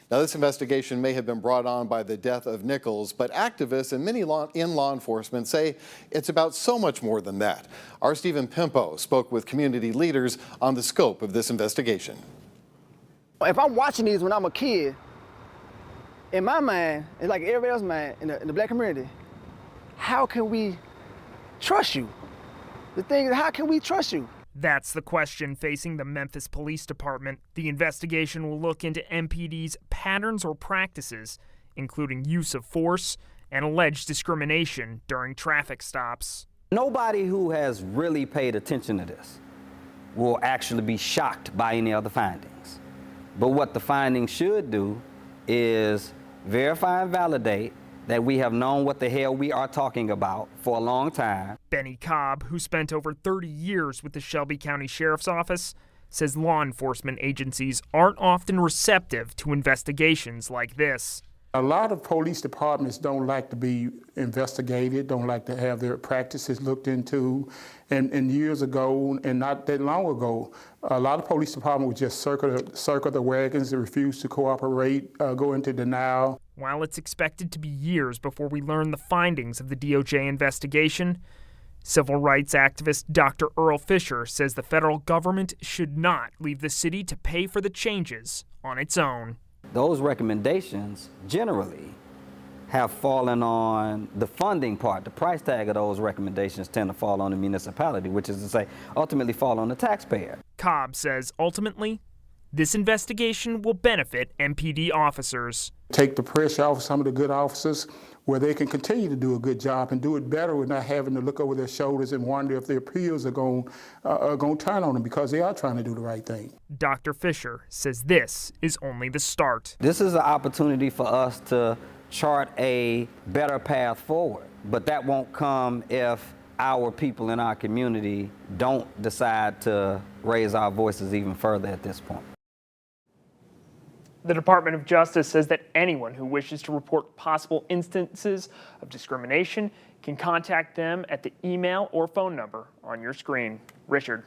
Now, this investigation may have been brought on by the death of Nichols, but activists and many in law enforcement say it's about so much more than that. Our Stephen Pimpo spoke with community leaders on the scope of this investigation. If I'm watching these when I'm a kid, in my mind, it's like everybody else's mind in the black community, how can we trust you? The thing is, how can we trust you? That's the question facing the Memphis Police Department. The investigation will look into MPD's patterns or practices, including use of force and alleged discrimination during traffic stops. Nobody who has really paid attention to this will actually be shocked by any of the findings. But what the findings should do is verify and validate that we have known what the hell we are talking about for a long time. Benny Cobb, who spent over 30 years with the Shelby County Sheriff's Office, says law enforcement agencies aren't often receptive to investigations like this. A lot of police departments don't like to be investigated, don't like to have their practices looked into. And years ago, and not that long ago, a lot of police departments would just circle the wagons and refuse to cooperate, go into denial. While it's expected to be years before we learn the findings of the DOJ investigation, civil rights activist Dr. Earle Fisher says the federal government should not leave the city to pay for the changes on its own. Those recommendations generally have fallen on the funding part. The price tag of those recommendations tend to fall on the municipality, which is to say, ultimately fall on the taxpayer. Cobb says ultimately, this investigation will benefit MPD officers. Take the pressure off some of the good officers where they can continue to do a good job and do it better without having to look over their shoulders and wonder if their peers are going to turn on them, because they are trying to do the right thing. Dr. Fisher says this is only the start. This is an opportunity for us to chart a better path forward, but that won't come if our people in our community don't decide to raise our voices even further at this point. The Department of Justice says that anyone who wishes to report possible instances of discrimination can contact them at the email or phone number on your screen. Richard.